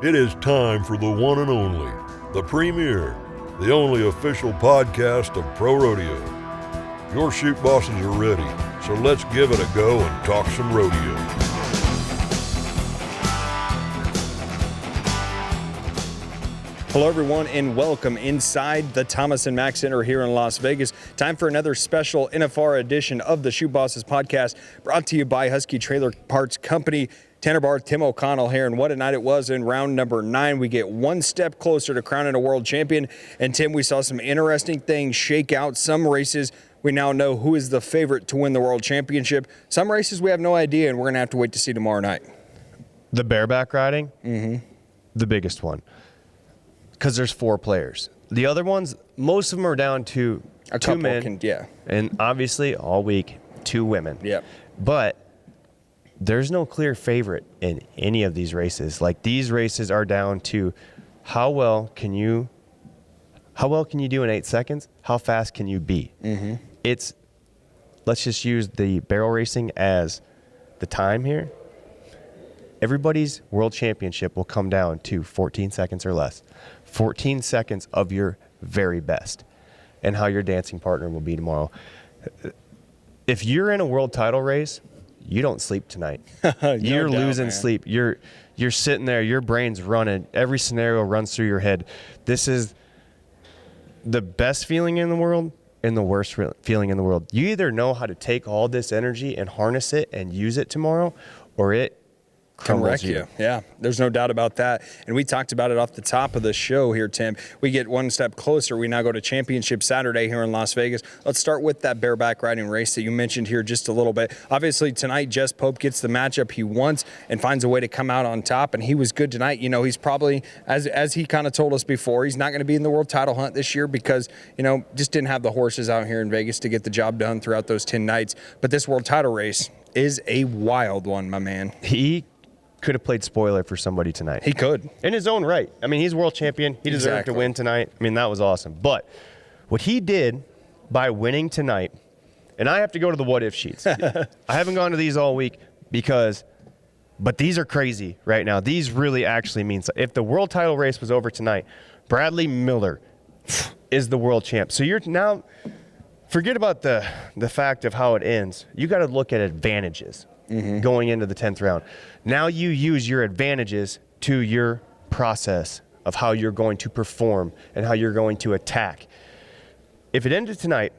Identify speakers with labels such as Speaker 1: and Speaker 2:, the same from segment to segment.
Speaker 1: It is time for the one and only, the premier, the only official podcast of Pro Rodeo. Your Chute Bosses are ready, so let's give it a go and talk some rodeo.
Speaker 2: Hello, everyone, and welcome inside the Thomas & Mack Center here in Las Vegas. Time for another special NFR edition of the Chute Bosses podcast, brought to you by Husky Trailer Parts Company. Tanner Barth, Tim O'Connell here, and what a night it was in round number 9. We get one step closer to crowning a world champion. And Tim, we saw some interesting things shake out. Some races, we now know who is the favorite to win the world championship. Some races, we have no idea, and we're going to have to wait to see tomorrow night.
Speaker 3: The bareback riding, the biggest one, because there's 4 players. The other ones, most of them are down to
Speaker 2: A
Speaker 3: 2
Speaker 2: couple
Speaker 3: men,
Speaker 2: can, yeah.
Speaker 3: and obviously all week 2 women.
Speaker 2: Yep.
Speaker 3: But there's no clear favorite in any of these races. Like, these races are down to how well can you do in 8 seconds? How fast can you be? It's, let's just use the barrel racing as the time here. Everybody's world championship will come down to 14 seconds or less. 14 seconds of your very best, and how your dancing partner will be tomorrow. If you're in a world title race, you don't sleep tonight. You're losing sleep. You're sitting there, your brain's running. Every scenario runs through your head. This is the best feeling in the world and the worst feeling in the world. You either know how to take all this energy and harness it and use it tomorrow, or it
Speaker 2: Can wreck you. Yeah, there's no doubt about that. And we talked about it off the top of the show here, Tim. We get one step closer. We now go to Championship Saturday here in Las Vegas. Let's start with that bareback riding race that you mentioned here just a little bit. Obviously, tonight, Jess Pope gets the matchup he wants and finds a way to come out on top, and he was good tonight. You know, he's probably, as he kind of told us before, he's not going to be in the world title hunt this year because, you know, just didn't have the horses out here in Vegas to get the job done throughout those 10 nights. But this world title race is a wild one, my man.
Speaker 3: He could have played spoiler for somebody tonight.
Speaker 2: He could.
Speaker 3: In his own right. I mean, he's world champion. He deserved to win tonight. I mean, that was awesome. But what he did by winning tonight, and I have to go to the what-if sheets. I haven't gone to these all week but these are crazy right now. These really actually mean something. If the world title race was over tonight, Bradley Miller is the world champ. So you're now, forget about the fact of how it ends. You got to look at advantages. Going into the 10th round. Now you use your advantages to your process of how you're going to perform and how you're going to attack. If it ended tonight,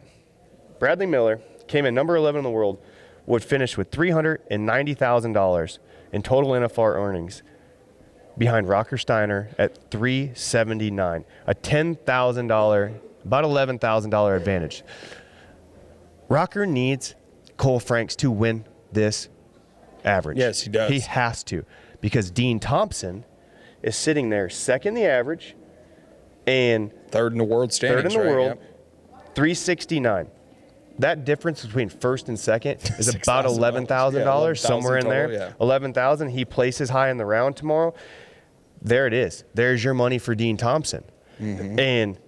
Speaker 3: Bradley Miller came in number 11 in the world, would finish with $390,000 in total NFR earnings behind Rocker Steiner at $379, a $10,000, about $11,000 advantage. Rocker needs Cole Franks to win this average.
Speaker 2: Yes, he does.
Speaker 3: He has to, because Dean Thompson is sitting there second the average and
Speaker 2: Third in the world standings.
Speaker 3: third in the world, 369. That difference between first and second is about $11,000, somewhere in there.
Speaker 2: Yeah.
Speaker 3: 11,000. He places high in the round tomorrow. There it is. There's your money for Dean Thompson. And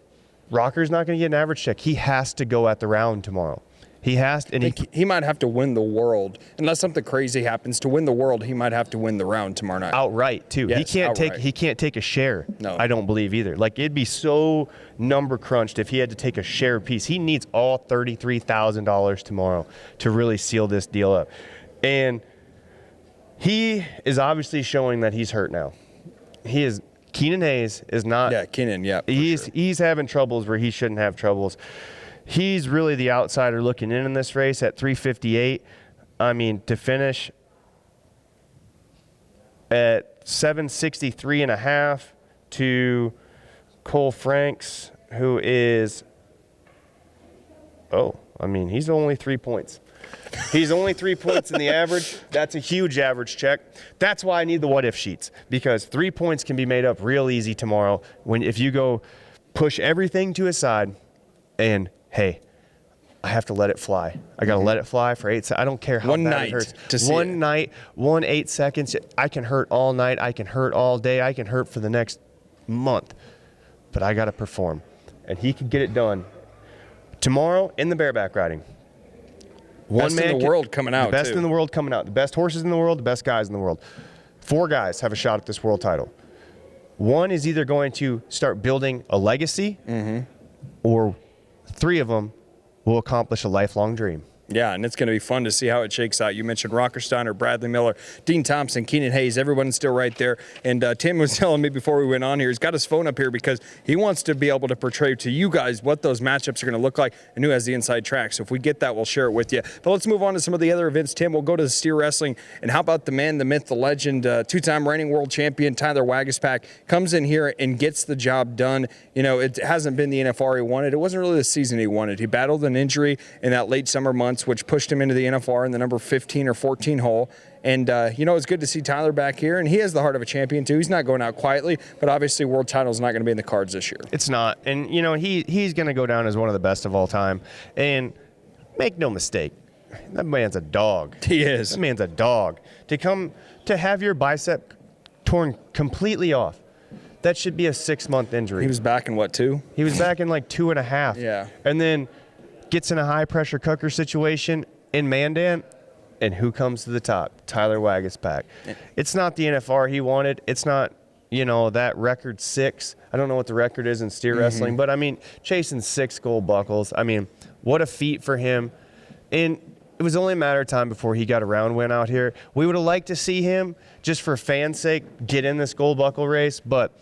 Speaker 3: Rocker's not going to get an average check. He has to go at the round tomorrow. He has to, and
Speaker 2: he might have to win the world. Unless something crazy happens to win the world, he might have to win the round tomorrow night.
Speaker 3: Outright, too.
Speaker 2: Yes,
Speaker 3: he can't take a share.
Speaker 2: No.
Speaker 3: I don't believe either. Like, it'd be so number crunched if he had to take a share piece. He needs all $33,000 tomorrow to really seal this deal up. And he is obviously showing that he's hurt now. Keenan Hayes is not.
Speaker 2: Yeah, Keenan, yeah.
Speaker 3: He's having troubles where he shouldn't have troubles. He's really the outsider looking in this race at 358. I mean, to finish at 763 and a half to Cole Franks, who is, he's only 3 points. He's only 3 points in the average. That's a huge average check. That's why I need the what-if sheets, because 3 points can be made up real easy tomorrow if you go push everything to a side and, hey, I have to let it fly. I got to let it fly for 8 seconds. I don't care how bad it hurts. One night, 8 seconds. I can hurt all night. I can hurt all day. I can hurt for the next month. But I got to perform. And he can get it done tomorrow in the bareback riding.
Speaker 2: Best in the world coming out,
Speaker 3: the best
Speaker 2: too.
Speaker 3: in the world coming out. The best horses in the world, the best guys in the world. 4 guys have a shot at this world title. one is either going to start building a legacy, or 3 of them will accomplish a lifelong dream.
Speaker 2: Yeah, and it's going to be fun to see how it shakes out. You mentioned Rockersteiner, Bradley Miller, Dean Thompson, Keenan Hayes, everyone's still right there. And Tim was telling me before we went on here, he's got his phone up here because he wants to be able to portray to you guys what those matchups are going to look like and who has the inside track. So if we get that, we'll share it with you. But let's move on to some of the other events. Tim, we'll go to the steer wrestling. And how about the man, the myth, the legend, 2-time reigning world champion Tyler Wagaspak comes in here and gets the job done. You know, it hasn't been the NFR he wanted. It wasn't really the season he wanted. He battled an injury in that late summer months, which pushed him into the NFR in the number 15 or 14 hole. And, it's good to see Tyler back here. And he has the heart of a champion, too. He's not going out quietly, but obviously world title is not going to be in the cards this year.
Speaker 3: It's not. And, he's going to go down as one of the best of all time. And make no mistake, that man's a dog.
Speaker 2: He is.
Speaker 3: That man's a dog. To have your bicep torn completely off, that should be a 6-month injury.
Speaker 2: He was back in what, 2?
Speaker 3: He was back in like 2.5.
Speaker 2: Yeah.
Speaker 3: And then gets in a high-pressure cooker situation in Mandan, and who comes to the top? Tyler Wagaspak. It's not the NFR he wanted. It's not, that record 6. I don't know what the record is in steer wrestling, but, chasing 6 gold buckles. What a feat for him. And it was only a matter of time before he got a round win out here. We would have liked to see him, just for fans' sake, get in this gold buckle race, but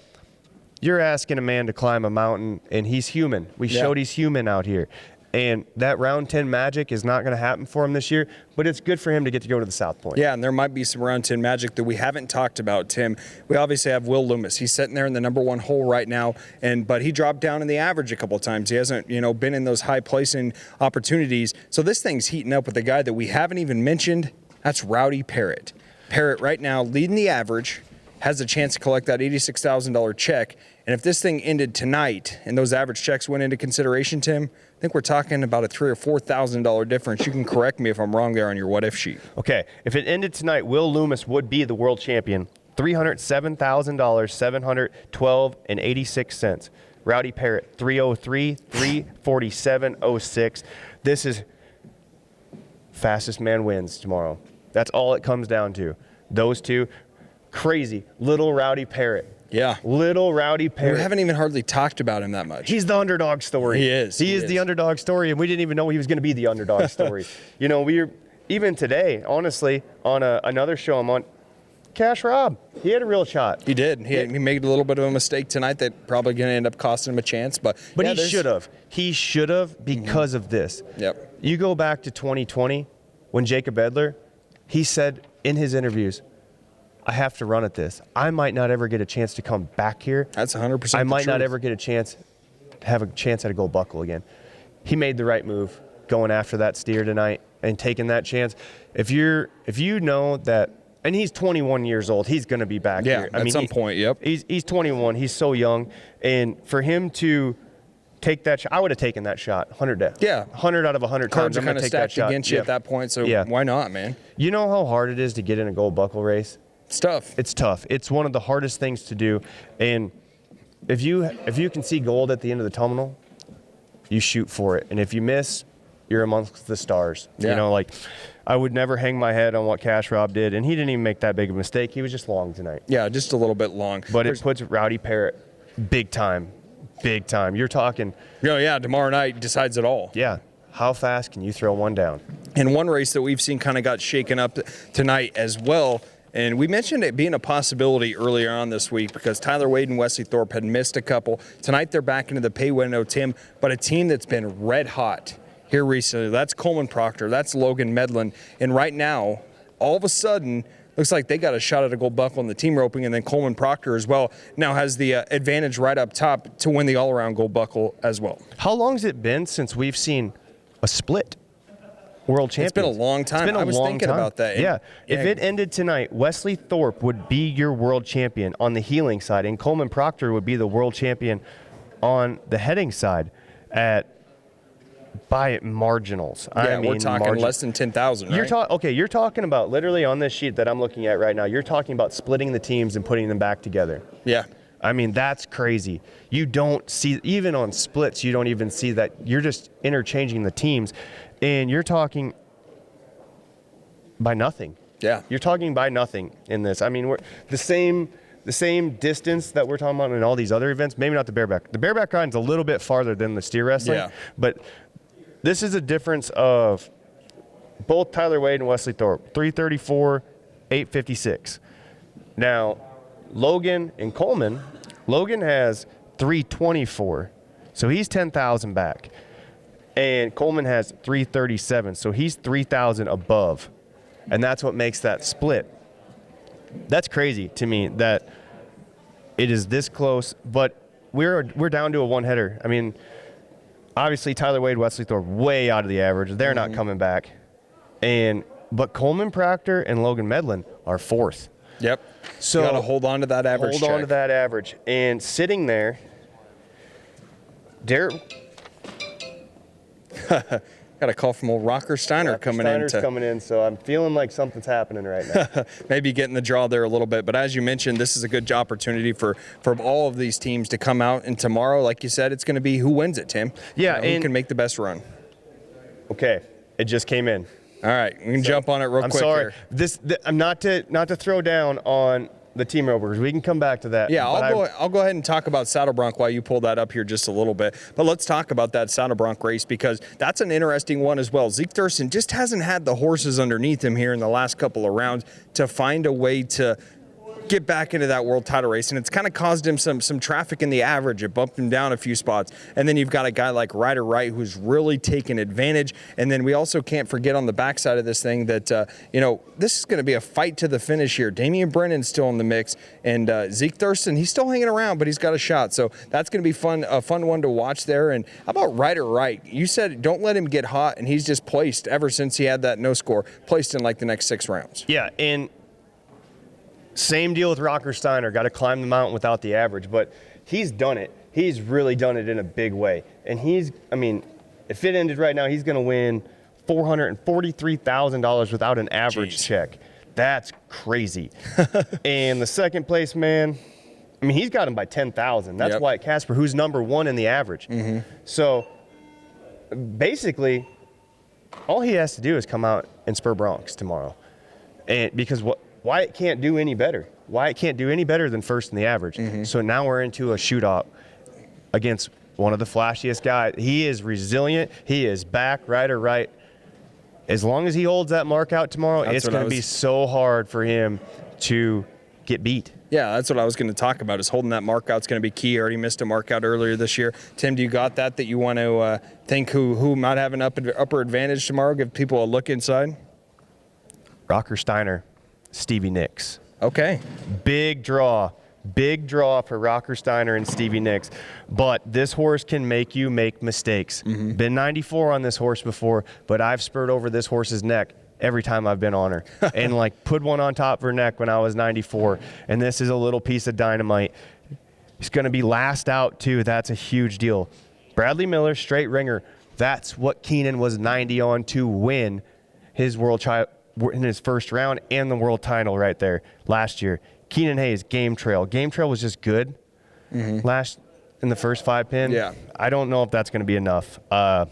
Speaker 3: you're asking a man to climb a mountain, and he's human. We showed he's human out here. And that round 10 magic is not going to happen for him this year, but it's good for him to get to go to the South Point.
Speaker 2: Yeah, and there might be some round 10 magic that we haven't talked about, Tim. We obviously have Will Loomis. He's sitting there in the number 1 hole right now, but he dropped down in the average a couple of times. He hasn't, been in those high placing opportunities. So this thing's heating up with a guy that we haven't even mentioned. That's Rowdy Parrott. Parrott right now leading the average, has a chance to collect that $86,000 check. And if this thing ended tonight and those average checks went into consideration, Tim, I think we're talking about a $3,000 or $4,000 difference. You can correct me if I'm wrong there on your what if sheet.
Speaker 3: Okay, if it ended tonight, Will Loomis would be the world champion. $307,000, $712.86. Rowdy Parrott, 303, 347.06. This is fastest man wins tomorrow. That's all it comes down to. Those two, crazy. Little Rowdy Parrott.
Speaker 2: Yeah.
Speaker 3: Little Rowdy Parrott.
Speaker 2: We haven't even hardly talked about him that much.
Speaker 3: He's the underdog story.
Speaker 2: He is.
Speaker 3: He is the underdog story, and we didn't even know he was going to be the underdog story. Even today, honestly, on another show I'm on, Cash Rob, he had a real shot.
Speaker 2: He did. He made a little bit of a mistake tonight that probably going to end up costing him a chance. But
Speaker 3: he should have. He should have because of this.
Speaker 2: Yep.
Speaker 3: You go back to 2020 when Jacob Edler, he said in his interviews, I have to run at this. I might not ever get a chance to come back here.
Speaker 2: That's 100%
Speaker 3: I might not ever get a chance to have a chance at a gold buckle again. He made the right move going after that steer tonight and taking that chance. If you know that, and he's 21 years old, he's going to be back here.
Speaker 2: At some point, yep.
Speaker 3: He's 21. He's so young. And for him to take that shot, I would have taken that shot 100 days.
Speaker 2: Yeah.
Speaker 3: 100 out of 100
Speaker 2: Cards
Speaker 3: times.
Speaker 2: are kind of stacked against you at that point, so why not, man?
Speaker 3: You know how hard it is to get in a gold buckle race?
Speaker 2: It's tough.
Speaker 3: It's tough. It's one of the hardest things to do. And if you can see gold at the end of the tunnel, you shoot for it. And if you miss, you're amongst the stars.
Speaker 2: Yeah.
Speaker 3: I would never hang my head on what Cash Rob did, and he didn't even make that big of a mistake. He was just long tonight.
Speaker 2: Yeah, just a little bit long.
Speaker 3: But it puts Rowdy Parrott big time. Big time. You're talking.
Speaker 2: Tomorrow night decides it all.
Speaker 3: Yeah. How fast can you throw one down?
Speaker 2: And one race that we've seen kind of got shaken up tonight as well. And we mentioned it being a possibility earlier on this week because Tyler Wade and Wesley Thorpe had missed a couple. Tonight they're back into the pay window, Tim, but a team that's been red hot here recently. That's Coleman Proctor. That's Logan Medlin. And right now, all of a sudden, looks like they got a shot at a gold buckle in the team roping, and then Coleman Proctor as well now has the advantage right up top to win the all-around gold buckle as well.
Speaker 3: How long has it been since we've seen a split world champion?
Speaker 2: It's been a long time. I was thinking about that.
Speaker 3: Yeah. If it ended tonight, Wesley Thorpe would be your world champion on the heeling side, and Coleman Proctor would be the world champion on the heading side by marginals.
Speaker 2: Yeah, we're talking less than 10,000, right?
Speaker 3: You're talking about literally on this sheet that I'm looking at right now, you're talking about splitting the teams and putting them back together.
Speaker 2: Yeah.
Speaker 3: That's crazy. You don't see, even on splits, you don't even see that. You're just interchanging the teams, and you're talking by nothing.
Speaker 2: Yeah.
Speaker 3: You're talking by nothing in this. We're the same the same distance that we're talking about in all these other events. Maybe not the bareback. The bareback riding's a little bit farther than the steer wrestling. But this is a difference of both Tyler Wade and Wesley Thorpe, 334, 856. Now, Logan and Coleman, Logan has 324, so he's 10,000 back. And Coleman has 337, so he's 3,000 above. And that's what makes that split. That's crazy to me that it is this close, but we're down to a one-header. I mean, obviously Tyler Wade, Wesley Thorpe, way out of the average. They're not coming back. But Coleman Proctor and Logan Medlin are fourth.
Speaker 2: Yep.
Speaker 3: So
Speaker 2: you got to hold on to that average.
Speaker 3: Hold on to that average. And sitting there, Derek.
Speaker 2: Got a call from old Rocker Steiner coming in.
Speaker 3: So I'm feeling like something's happening right now.
Speaker 2: Maybe getting the draw there a little bit. But as you mentioned, this is a good opportunity for all of these teams to come out. And tomorrow, like you said, it's going to be who wins it, Tim.
Speaker 3: Yeah.
Speaker 2: Who can make the best run.
Speaker 3: Okay. It just came in.
Speaker 2: All right. We can jump on it real quick.
Speaker 3: I'm sorry.
Speaker 2: Here.
Speaker 3: I'm not to throw down on the team rovers. We can come back to that.
Speaker 2: Yeah, I'll go ahead and talk about Saddle Bronc while you pull that up here just a little bit. But let's talk about that Saddle Bronc race because that's an interesting one as well. Zeke Thurston just hasn't had the horses underneath him here in the last couple of rounds to find a way to get back into that world title race, and it's kind of caused him some traffic in the average. It bumped him down a few spots, and then you've got a guy like Ryder Wright who's really taken advantage. And then we also can't forget on the backside of this thing that this is going to be a fight to the finish here. Damian Brennan's still in the mix, and Zeke Thurston, he's still hanging around, but he's got a shot. So that's going to be a fun one to watch there. And how about Ryder Wright? You said don't let him get hot, and he's just placed ever since he had that no score, placed in like the next 6 rounds.
Speaker 3: Yeah, and same deal with Rocker Steiner. Got to climb the mountain without the average, but he's done it. He's really done it in a big way. And if it ended right now, he's going to win $443,000 without an average check. That's crazy. And the second place man, he's got him by 10,000. That's Wyatt Casper, who's number 1 in the average. So basically, all he has to do is come out and spur Bronx tomorrow. And because Wyatt can't do any better. Wyatt can't do any better than first in the average. So now we're into a shootout against one of the flashiest guys. He is resilient. He is back, Ryder Wright. As long as he holds that mark out tomorrow, it's going to be so hard for him to get beat.
Speaker 2: Yeah, that's what I was going to talk about, is holding that mark out is going to be key. He already missed a mark out earlier this year. Tim, do you got that you want to think who might have an upper advantage tomorrow, give people a look inside?
Speaker 3: Rocker Steiner, Stevie Nicks.
Speaker 2: Okay.
Speaker 3: Big draw for Rocker Steiner and Stevie Nicks. But this horse can make you make mistakes. Been 94 on this horse before, but I've spurred over this horse's neck every time I've been on her. And put one on top of her neck when I was 94. And this is a little piece of dynamite. He's going to be last out too. That's a huge deal. Bradley Miller, straight ringer. That's what Keenan was 90 on to win his in his first round and the world title right there last year. Keenan Hayes, Game Trail. Game Trail was just good last in the first 5 pin.
Speaker 2: Yeah.
Speaker 3: I don't know if that's going to be enough. I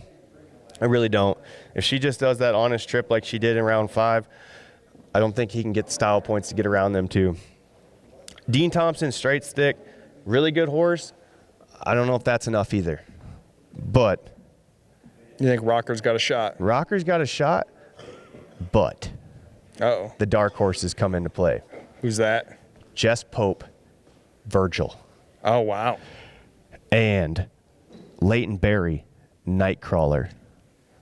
Speaker 3: really don't. If she just does that honest trip like she did in round 5, I don't think he can get the style points to get around them too. Dean Thompson, straight stick, really good horse. I don't know if that's enough either. But
Speaker 2: you think Rocker's got a shot?
Speaker 3: Rocker's got a shot. But the dark horses come into play.
Speaker 2: Who's that?
Speaker 3: Jess Pope, Virgil.
Speaker 2: Oh, wow.
Speaker 3: And Leighton Berry, Nightcrawler.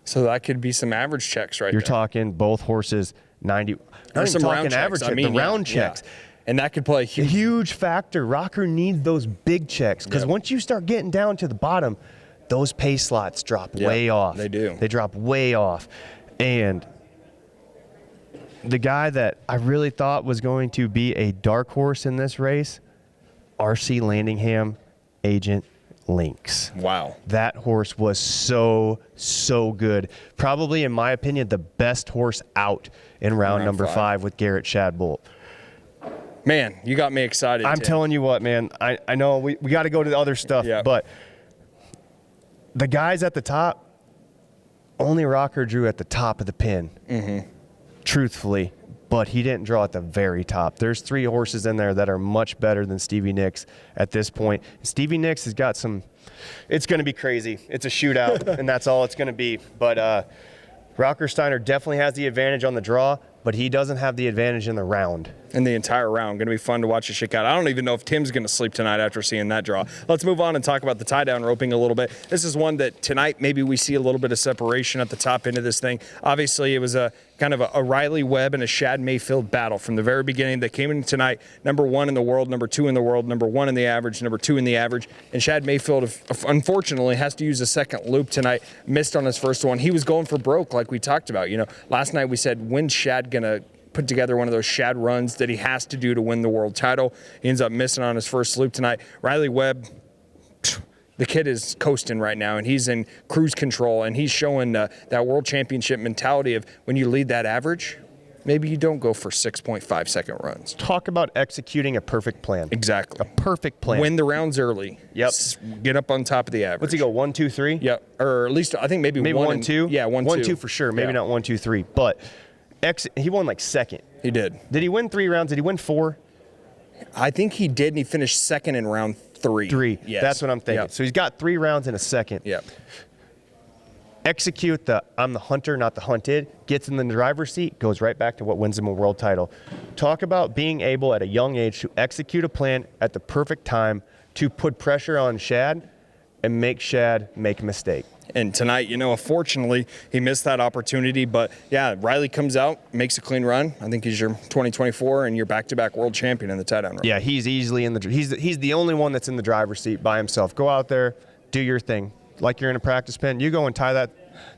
Speaker 2: So that could be some average checks right
Speaker 3: You're
Speaker 2: there.
Speaker 3: talking both horses 90.
Speaker 2: There's some round
Speaker 3: average
Speaker 2: checks.
Speaker 3: the round checks.
Speaker 2: Yeah. And that could play a
Speaker 3: huge factor. Rocker needs those big checks because once you start getting down to the bottom, those pay slots drop way off.
Speaker 2: They do.
Speaker 3: They drop way off. And the guy that I really thought was going to be a dark horse in this race, R.C. Landingham, Agent Lynx.
Speaker 2: Wow.
Speaker 3: That horse was so good. Probably, in my opinion, the best horse out in round number 5 with Garrett Shadbolt.
Speaker 2: Man, you got me excited.
Speaker 3: I'm telling you what, man. I know we got to go to the other stuff, but the guys at the top, only Rocker drew at the top of the pin. Truthfully. but he didn't draw at the very top. There's 3 horses in there that are much better than Stevie Nicks at this point. Stevie Nicks has got some – it's going to be crazy. It's a shootout, and that's all it's going to be. But Rockersteiner definitely has the advantage on the draw, but he doesn't have the advantage in the round.
Speaker 2: In the entire round. Going to be fun to watch it shake out. I don't even know if Tim's going to sleep tonight after seeing that draw. Let's move on and talk about the tie-down roping a little bit. This is one that tonight maybe we see a little bit of separation at the top end of this thing. Obviously, it was a kind of a Riley Webb and a Shad Mayfield battle from the very beginning. They came in tonight number 1 in the world, number 2 in the world, number 1 in the average, number 2 in the average. And Shad Mayfield, unfortunately, has to use a second loop tonight. Missed on his first one. He was going for broke like we talked about. You know, last night we said, when's Shad going to put together one of those Shad runs that he has to do to win the world title? He ends up missing on his first loop tonight. Riley Webb, the kid is coasting right now, and he's in cruise control, and he's showing that world championship mentality of when you lead that average, maybe you don't go for 6.5-second runs.
Speaker 3: Talk about executing a perfect plan.
Speaker 2: Exactly.
Speaker 3: A perfect plan.
Speaker 2: Win the rounds early.
Speaker 3: Yep.
Speaker 2: Get up on top of the average.
Speaker 3: What's he go, 1, 2, 3?
Speaker 2: Yep. Or at least I think maybe
Speaker 3: 1, 2?
Speaker 2: Yeah, 1, 2.
Speaker 3: 1, 2 for sure. Maybe not 1, 2, 3. But he won like second.
Speaker 2: He did.
Speaker 3: Did he win 3 rounds? Did he win 4?
Speaker 2: I think he did, and he finished second in round 3.
Speaker 3: 3.
Speaker 2: Yes.
Speaker 3: That's what I'm thinking.
Speaker 2: Yep.
Speaker 3: So he's got 3 rounds in a second.
Speaker 2: Yep.
Speaker 3: Execute the I'm the hunter, not the hunted, gets in the driver's seat, goes right back to what wins him a world title. Talk about being able at a young age to execute a plan at the perfect time to put pressure on Shad and make Shad make a mistake.
Speaker 2: And tonight, you know, unfortunately, he missed that opportunity. But, yeah, Riley comes out, makes a clean run. I think he's your 2024 and your back-to-back world champion in the tie-down run.
Speaker 3: Yeah, he's easily in the – he's the only one that's in the driver's seat by himself. Go out there, do your thing. Like you're in a practice pen. You go and tie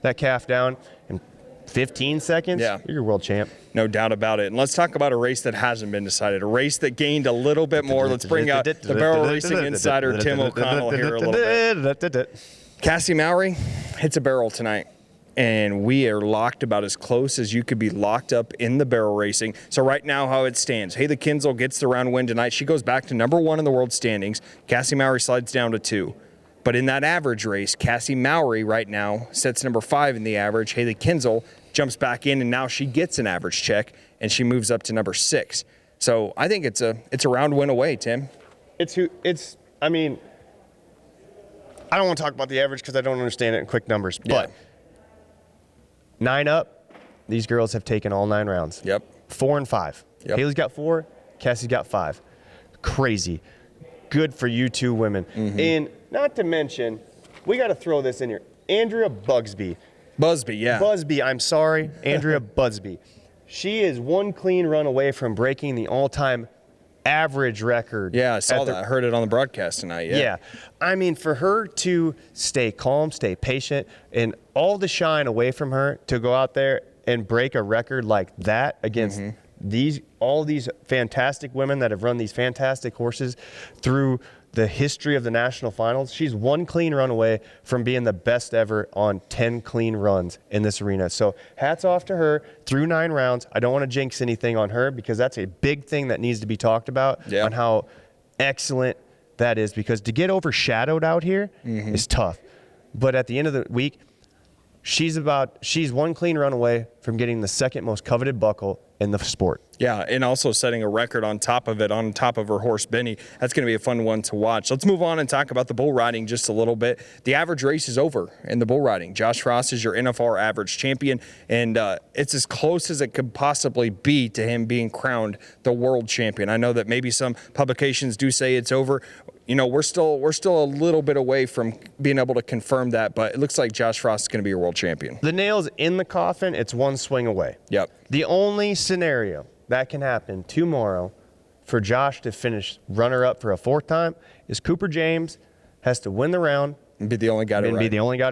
Speaker 3: that calf down in 15 seconds,
Speaker 2: yeah,
Speaker 3: you're your world champ.
Speaker 2: No doubt about it. And let's talk about a race that hasn't been decided, a race that gained a little bit more. Let's bring out the barrel racing insider, Tim O'Connell, here a little bit. Cassie Mowry hits a barrel tonight, and we are locked about as close as you could be locked up in the barrel racing. So right now, how it stands, Hayla Kinzel gets the round win tonight. She goes back to number 1 in the world standings. Cassie Mowry slides down to 2. But in that average race, Cassie Mowry right now sets number 5 in the average. Hayla Kinzel jumps back in, and now she gets an average check, and she moves up to number 6. So I think it's a round win away, Tim.
Speaker 3: I don't want to talk about the average because I don't understand it in quick numbers. But 9 up, these girls have taken all 9 rounds.
Speaker 2: Yep.
Speaker 3: 4 and 5.
Speaker 2: Yep.
Speaker 3: Haley's got 4. Cassie's got 5. Crazy. Good for you 2 women. Mm-hmm. And not to mention, we got to throw this in here. Andrea Busby, I'm sorry. Andrea Busby. She is 1 clean run away from breaking the all-time average record.
Speaker 2: Yeah, I saw that. I heard it on the broadcast tonight.
Speaker 3: Yeah. I mean, for her to stay calm, stay patient, and all the shine away from her to go out there and break a record like that against all these fantastic women that have run these fantastic horses through the history of the national finals. She's 1 clean run away from being the best ever on 10 clean runs in this arena. So hats off to her through 9 rounds. I don't want to jinx anything on her because that's a big thing that needs to be talked about on how excellent that is, because to get overshadowed out here is tough. But at the end of the week, she's 1 clean run away from getting the 2nd most coveted buckle in the sport.
Speaker 2: Yeah, and also setting a record on top of her horse, Benny. That's going to be a fun one to watch. Let's move on and talk about the bull riding just a little bit. The average race is over in the bull riding. Josh Frost is your NFR average champion, and it's as close as it could possibly be to him being crowned the world champion. I know that maybe some publications do say it's over. You know, we're still a little bit away from being able to confirm that, but it looks like Josh Frost is going to be your world champion.
Speaker 3: The nail's in the coffin. It's 1 swing away.
Speaker 2: Yep.
Speaker 3: The only scenario that can happen tomorrow for Josh to finish runner-up for a 4th time is Cooper James has to win the round
Speaker 2: and be the only guy to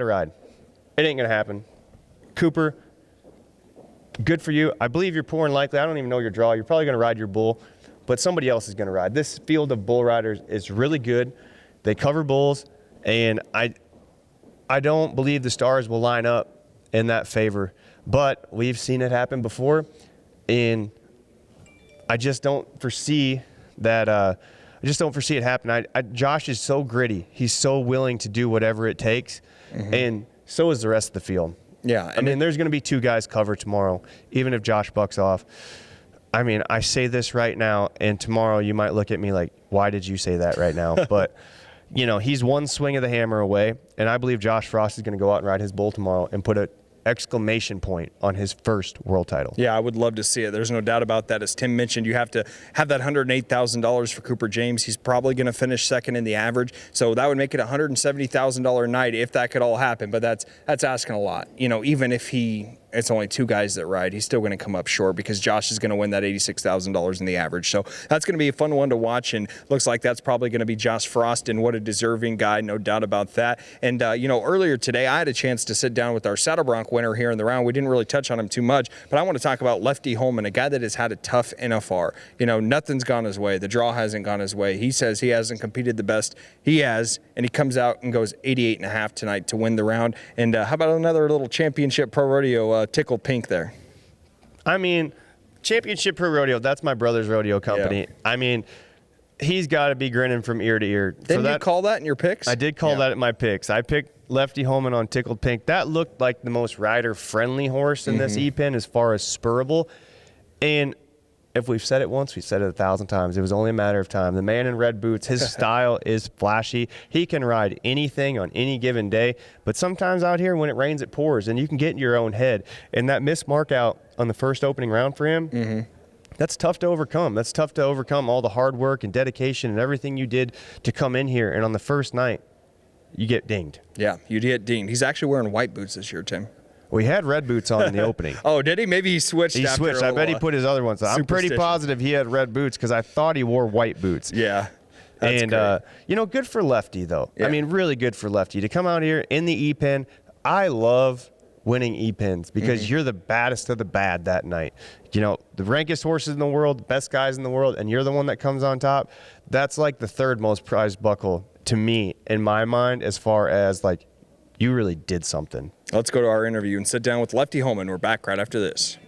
Speaker 2: ride.
Speaker 3: It ain't going to happen. Cooper, good for you. I believe you're poor and likely. I don't even know your draw. You're probably going to ride your bull, but somebody else is going to ride. This field of bull riders is really good. They cover bulls, and I don't believe the stars will line up in that favor, but we've seen it happen before, and I just don't foresee that. I just don't foresee it happen. Josh is so gritty. He's so willing to do whatever it takes, and so is the rest of the field.
Speaker 2: Yeah,
Speaker 3: I mean, there's going to be 2 guys covered tomorrow, even if Josh bucks off. I mean, I say this right now, and tomorrow you might look at me like, why did you say that right now? But, you know, he's one swing of the hammer away, and I believe Josh Frost is going to go out and ride his bull tomorrow and put an exclamation point on his first world title.
Speaker 2: Yeah, I would love to see it. There's no doubt about that. As Tim mentioned, you have to have that $108,000 for Cooper James. He's probably going to finish second in the average, so that would make it a $170,000 night if that could all happen. But that's asking a lot. You know, even if it's only two guys that ride, he's still going to come up short because Josh is going to win that $86,000 in the average. So that's going to be a fun one to watch, and looks like that's probably going to be Josh Frost, and what a deserving guy, no doubt about that. And, you know, earlier today I had a chance to sit down with our Saddle Bronc winner here in the round. We didn't really touch on him too much, but I want to talk about Lefty Holman, a guy that has had a tough NFR. You know, nothing's gone his way. The draw hasn't gone his way. He says he hasn't competed the best he has, and he comes out and goes 88.5 tonight to win the round. And how about another little championship pro rodeo tickled pink there?
Speaker 3: I mean, Championship Pro Rodeo, that's my brother's rodeo company. Yeah. I mean, he's got to be grinning from ear to ear.
Speaker 2: Didn't you call that in your picks?
Speaker 3: I did call that in my picks. I picked Lefty Holman on Tickled Pink. That looked like the most rider-friendly horse in this E-Pen as far as spurable. And if we've said it once, we've said it 1,000 times. It was only a matter of time. The man in red boots, his style is flashy. He can ride anything on any given day. But sometimes out here, when it rains, it pours, and you can get in your own head. And that missed mark out on the first opening round for him, that's tough to overcome. That's tough to overcome all the hard work and dedication and everything you did to come in here. And on the first night, you get dinged.
Speaker 2: Yeah, you get dinged. He's actually wearing white boots this year, Tim.
Speaker 3: We had red boots on in the opening.
Speaker 2: Oh, did he? Maybe he switched.
Speaker 3: He switched. I bet he put his other ones on. I'm pretty positive he had red boots because I thought he wore white boots.
Speaker 2: Yeah.
Speaker 3: And, you know, good for Lefty, though. Yeah. I mean, really good for Lefty. To come out here in the E-Pen, I love winning E-Pens because you're the baddest of the bad that night. You know, the rankest horses in the world, the best guys in the world, and you're the one that comes on top. That's like the third most prized buckle to me, in my mind, as far as, like, you really did something.
Speaker 2: Let's go to our interview and sit down with Lefty Homan. We're back right after this.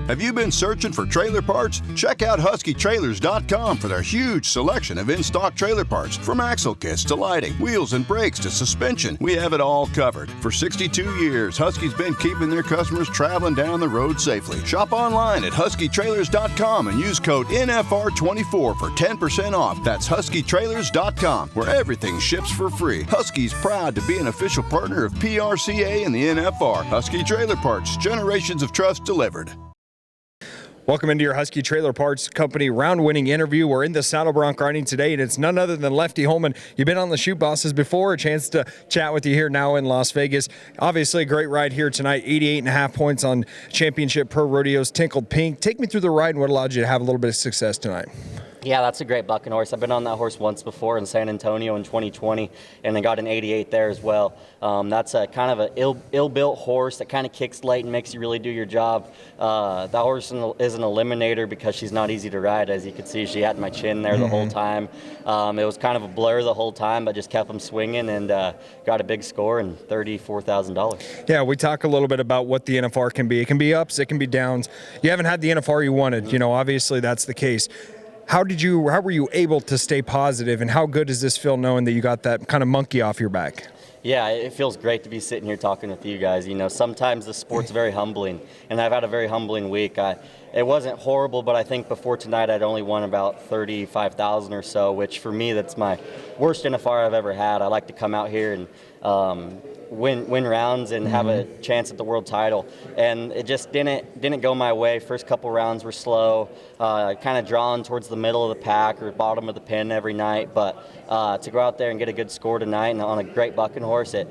Speaker 4: Have you been searching for trailer parts? Check out HuskyTrailers.com for their huge selection of in-stock trailer parts. From axle kits to lighting, wheels and brakes to suspension, we have it all covered. For 62 years, Husky's been keeping their customers traveling down the road safely. Shop online at HuskyTrailers.com and use code NFR24 for 10% off. That's HuskyTrailers.com, where everything ships for free. Husky's proud to be an official partner of PRCA and the NFR. Husky Trailer Parts, generations of trust delivered.
Speaker 2: Welcome into your Husky Trailer Parts Company round-winning interview. We're in the Saddle Bronc riding today, and it's none other than Lefty Holman. You've been on the Chute Bosses before, a chance to chat with you here now in Las Vegas. Obviously, a great ride here tonight, 88.5 points on Championship Pro Rodeo's Tinkled Pink. Take me through the ride and what allowed you to have a little bit of success tonight.
Speaker 5: Yeah, that's a great bucking horse. I've been on that horse once before in San Antonio in 2020, and I got an 88 there as well. That's a kind of an ill-built horse that kind of kicks late and makes you really do your job. That horse is an eliminator because she's not easy to ride. As you can see, she had my chin there the whole time. It was kind of a blur the whole time, but just kept them swinging and got a big score and $34,000.
Speaker 2: Yeah, we talk a little bit about what the NFR can be. It can be ups, it can be downs. You haven't had the NFR you wanted. You know, obviously that's the case. How were you able to stay positive, and how good does this feel knowing that you got that kind of monkey off your back?
Speaker 5: Yeah, it feels great to be sitting here talking with you guys. You know, sometimes the sport's very humbling, and I've had a very humbling week. It wasn't horrible, but I think before tonight I'd only won about $35,000 or so, which for me that's my worst NFR I've ever had. I like to come out here and win rounds and have a chance at the world title, and it just didn't go my way. First couple rounds were slow, kind of drawn towards the middle of the pack or bottom of the pen every night, but to go out there and get a good score tonight and on a great bucking horse, it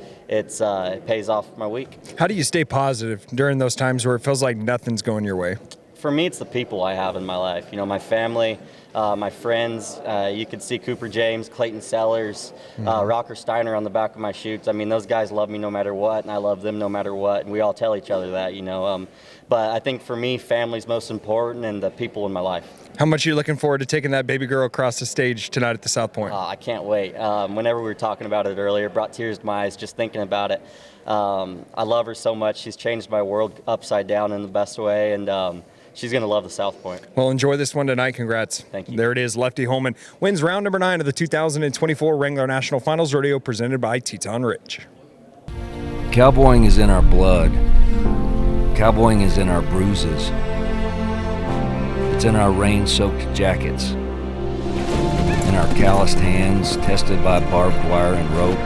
Speaker 5: pays off my week.
Speaker 2: How do you stay positive during those times where it feels like nothing's going your way?
Speaker 5: For me, it's the people I have in my life. You know, my family, my friends. You could see Cooper James, Clayton Sellers, Rocker Steiner on the back of my chutes. I mean, those guys love me no matter what, and I love them no matter what, and we all tell each other that, you know. But I think for me, family's most important and the people in my life.
Speaker 2: How much are you looking forward to taking that baby girl across the stage tonight at the South Point?
Speaker 5: I can't wait. Whenever we were talking about it earlier, it brought tears to my eyes just thinking about it. I love her so much. She's changed my world upside down in the best way, and she's going to love the South Point.
Speaker 2: Well, enjoy this one tonight. Congrats.
Speaker 5: Thank you.
Speaker 2: There it is. Lefty Holman wins round number 9 of the 2024 Wrangler National Finals Rodeo presented by Teton Ridge.
Speaker 6: Cowboying is in our blood. Cowboying is in our bruises. It's in our rain-soaked jackets, in our calloused hands tested by barbed wire and rope,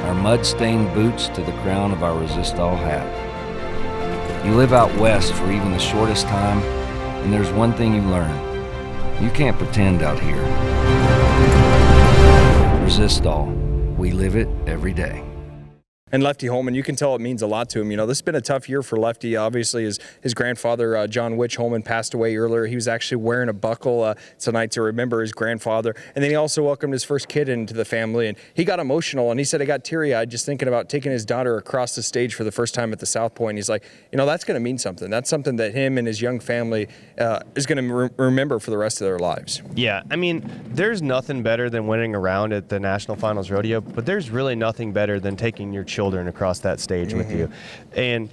Speaker 6: our mud-stained boots to the crown of our resist-all hat. You live out west for even the shortest time, and there's one thing you learn. You can't pretend out here. Resist all. We live it every day.
Speaker 2: And Lefty Holman, you can tell it means a lot to him. You know, this has been a tough year for Lefty. Obviously, his grandfather, John Witch Holman, passed away earlier. He was actually wearing a buckle tonight to remember his grandfather. And then he also welcomed his first kid into the family. And he got emotional, and he said he got teary-eyed just thinking about taking his daughter across the stage for the first time at the South Point. He's like, you know, that's going to mean something. That's something that him and his young family is going to remember for the rest of their lives.
Speaker 3: Yeah, I mean, there's nothing better than winning around at the National Finals Rodeo, but there's really nothing better than taking your children across that stage with you. And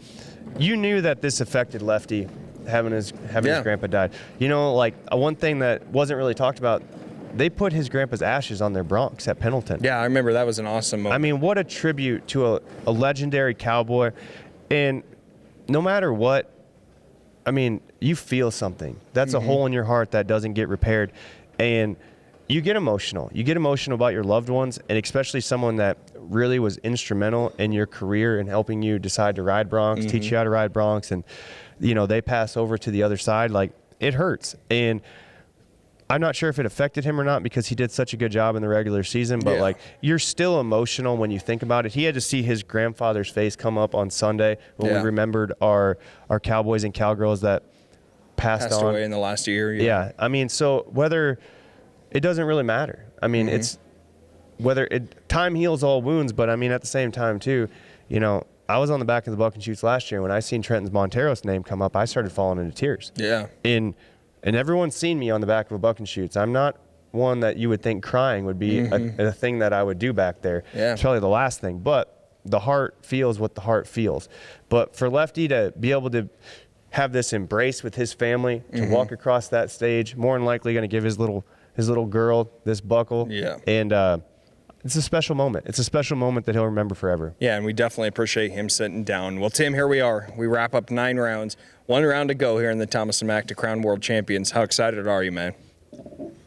Speaker 3: you knew that this affected Lefty, having his grandpa died. You know, like one thing that wasn't really talked about, they put his grandpa's ashes on their broncs at Pendleton.
Speaker 2: Yeah, I remember that was an awesome moment.
Speaker 3: I mean, what a tribute to a legendary cowboy. And no matter what, I mean, you feel something. That's a hole in your heart that doesn't get repaired. And you get emotional. You get emotional about your loved ones, and especially someone that really was instrumental in your career in helping you decide to ride broncs, teach you how to ride broncs, and, you know, they pass over to the other side. Like, it hurts. And I'm not sure if it affected him or not because he did such a good job in the regular season, but, like, you're still emotional when you think about it. He had to see his grandfather's face come up on Sunday when we remembered our cowboys and cowgirls that passed on.
Speaker 2: away in the last year.
Speaker 3: Yeah. I mean, so whether – it doesn't really matter. I mean, it's whether time heals all wounds, but I mean, at the same time too, you know, I was on the back of the buck and chutes last year. When I seen Trenton's Monteros name come up, I started falling into tears.
Speaker 2: Yeah.
Speaker 3: And everyone's seen me on the back of a buck and chutes. I'm not one that you would think crying would be a thing that I would do back there.
Speaker 2: Yeah.
Speaker 3: It's probably the last thing, but the heart feels what the heart feels. But for Lefty to be able to have this embrace with his family, to walk across that stage, more than likely going to give his little girl this buckle.
Speaker 2: Yeah.
Speaker 3: And it's a special moment. It's a special moment that he'll remember forever.
Speaker 2: Yeah, and we definitely appreciate him sitting down. Well, Tim, here we are. We wrap up 9 rounds. 1 round to go here in the Thomas & Mack to crown world champions. How excited are you, man?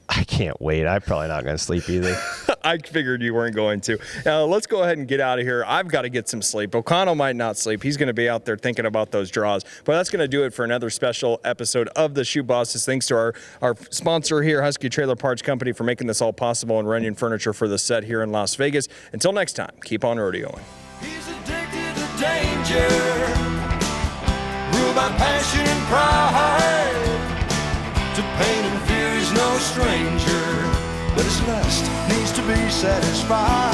Speaker 3: I can't wait. I'm probably not going to sleep either.
Speaker 2: I figured you weren't going to. Let's go ahead and get out of here. I've got to get some sleep. O'Connell might not sleep. He's going to be out there thinking about those draws. But that's going to do it for another special episode of the Chute Bosses. Thanks to our sponsor here, Husky Trailer Parts Company, for making this all possible and running furniture for the set here in Las Vegas. Until next time, keep on rodeoing.
Speaker 7: He's addicted to danger, ruled by passion and pride. To pain and fear he's no stranger, but his lust needs to be satisfied.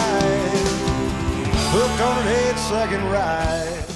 Speaker 7: Hooked on an 8-second ride.